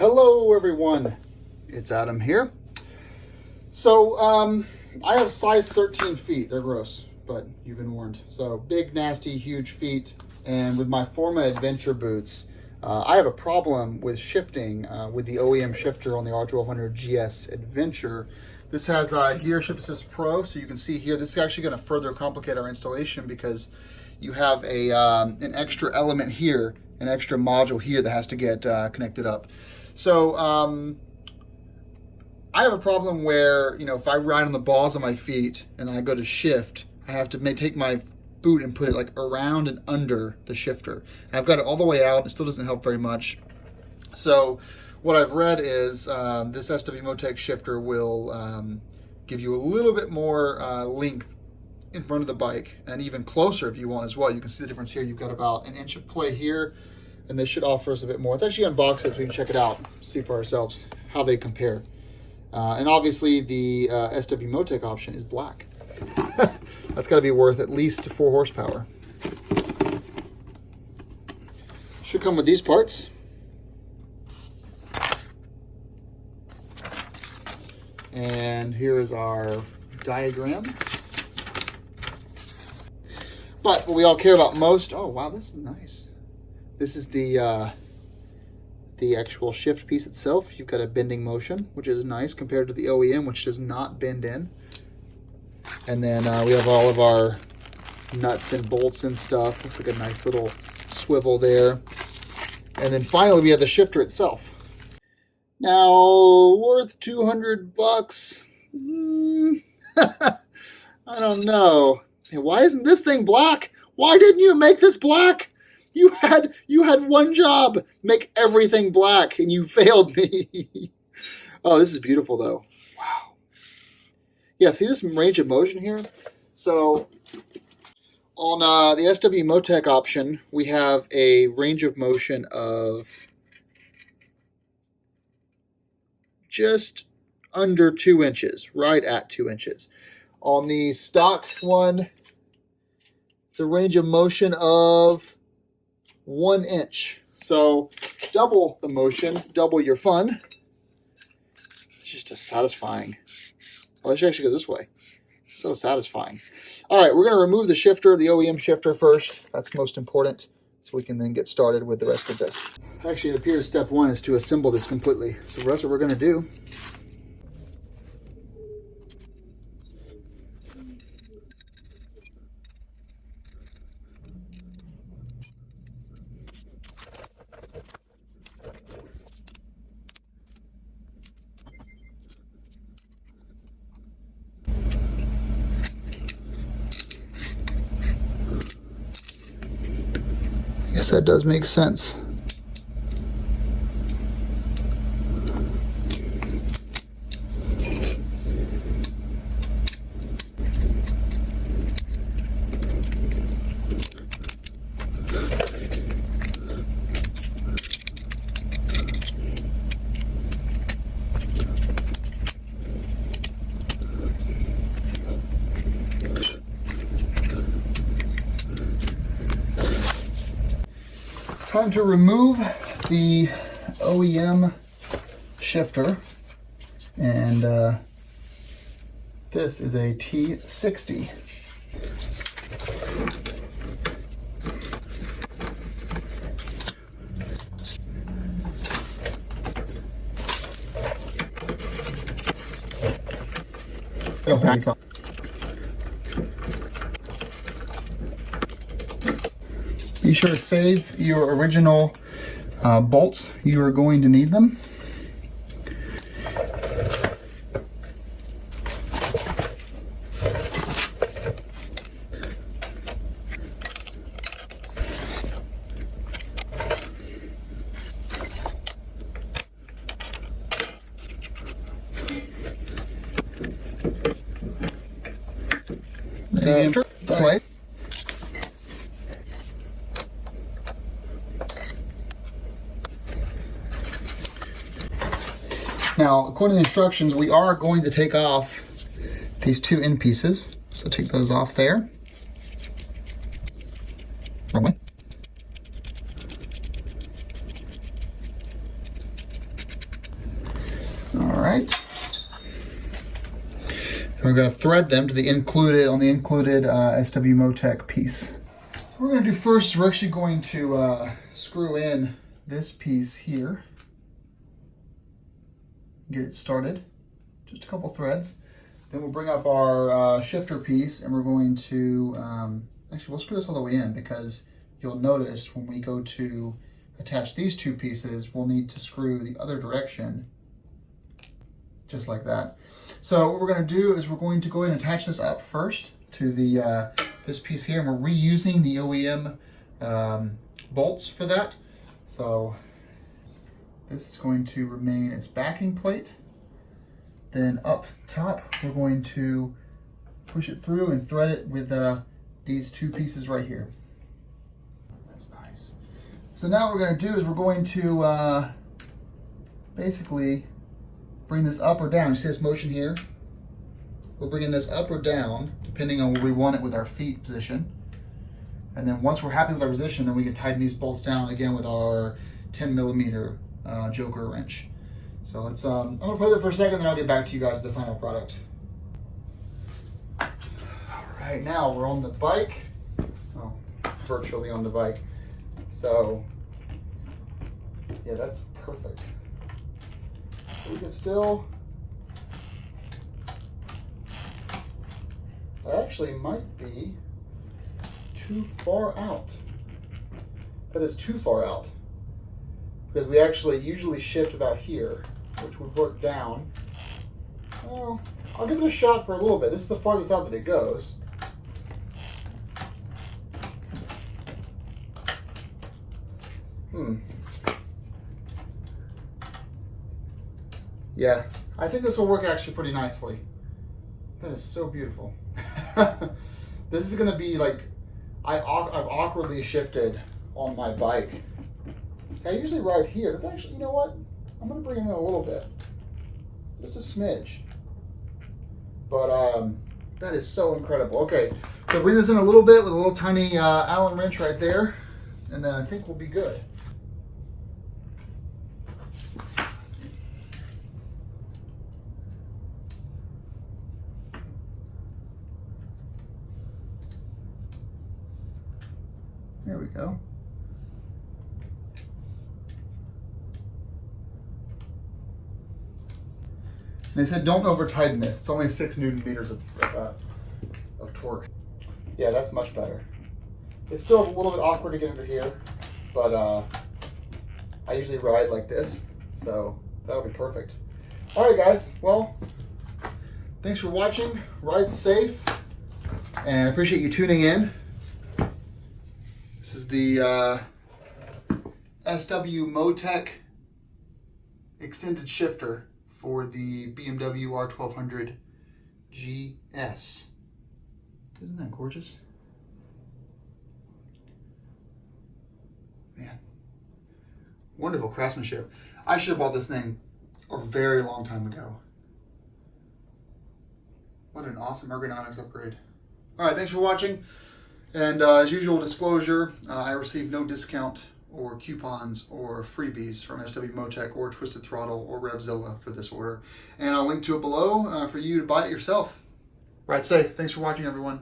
Hello everyone, it's Adam here. So I have size 13 feet. They're gross, but you've been warned. So big, nasty, huge feet. And with my Forma Adventure boots, I have a problem with shifting with the OEM shifter on the R1200GS Adventure. This has Gear Shift Assist Pro, so you can see here, this is actually going to further complicate our installation because you have a an extra element here, an extra module here that has to get connected up. So I have a problem where, you know, if I ride on the balls of my feet and I go to shift, I have to take my boot and put it like around and under the shifter. And I've got it all the way out. It still doesn't help very much. So what I've read is this SW-Motech shifter will give you a little bit more length in front of the bike, and even closer if you want as well. You can see the difference here. You've got about an inch of play here, and this should offer us a bit more. It's actually unboxed, so we can check it out, see for ourselves how they compare. And obviously the SW-Motech option is black. That's got to be worth at least 4 horsepower. Should come with these parts. And here is our diagram. But what we all care about most, oh wow, this is nice. This is the actual shift piece itself. You've got a bending motion, which is nice compared to the OEM, which does not bend in. And then we have all of our nuts and bolts and stuff. Looks like a nice little swivel there. And then finally we have the shifter itself. Now, worth 200 bucks. I don't know. Why isn't this thing black? Why didn't you make this black? You had one job, make everything black, and you failed me. Oh, this is beautiful though. Wow. Yeah, see this range of motion here? So on the SW-Motech option, we have a range of motion of just under 2 inches, right at 2 inches. On the stock one, the range of motion of 1 inch. So double the motion, double your fun. It's just a satisfying. Oh, this actually goes this way. So satisfying. All right, we're going to remove the shifter, the OEM shifter first. That's most important, so we can then get started with the rest of this. Actually, it appears step 1 is to assemble this completely. So that's what we're going to do. I guess that does make sense. Time to remove the OEM shifter, and this is a T60. Okay. Be sure to save your original bolts. You are going to need them. Slide. Now, according to the instructions, we are going to take off these 2 end pieces. So take those off there. Wrong way. right. And we're going to thread them to the included SW-Motech piece. What we're going to do first is we're actually going to screw in this piece here. Get it started. Just a couple threads. Then we'll bring up our shifter piece, and we're going to, actually we'll screw this all the way in, because you'll notice when we go to attach these two pieces, we'll need to screw the other direction, just like that. So what we're going to do is we're going to go ahead and attach this up first to the this piece here, and we're reusing the OEM bolts for that. So this is going to remain its backing plate. Then up top, we're going to push it through and thread it with these two pieces right here. That's nice. So now what we're going to do is we're going to basically bring this up or down. You see this motion here? We're bringing this up or down, depending on where we want it with our feet position. And then once we're happy with our position, then we can tighten these bolts down again with our 10mm Joker wrench. So let's, I'm gonna play that for a second, then I'll get back to you guys with the final product. All right, now we're on the bike. Oh, virtually on the bike. So, yeah, that's perfect. We can still, that actually might be too far out. That is too far out, because we actually usually shift about here, which would work down. Well, I'll give it a shot for a little bit. This is the farthest out that it goes. Yeah, I think this will work actually pretty nicely. That is so beautiful. This is gonna be like, I've awkwardly shifted on my bike. See, I usually ride here. That's actually, you know what? I'm gonna bring it in a little bit, just a smidge. But that is so incredible. Okay, so bring this in a little bit with a little tiny Allen wrench right there, and then I think we'll be good. There we go. And they said don't over tighten this. It's only 6 Newton-meters of torque. Yeah, that's much better. It still is a little bit awkward to get under here, but I usually ride like this, so that'll be perfect. All right, guys. Well, thanks for watching. Ride safe, and I appreciate you tuning in. This is the SW-Motech extended shifter for the BMW R1200GS. Isn't that gorgeous? Man, wonderful craftsmanship. I should have bought this thing a very long time ago. What an awesome ergonomics upgrade. All right, thanks for watching. And as usual, disclosure, I received no discount or coupons or freebies from SW-Motech or Twisted Throttle or Revzilla for this order. And I'll link to it below for you to buy it yourself. Ride safe. Thanks for watching, everyone.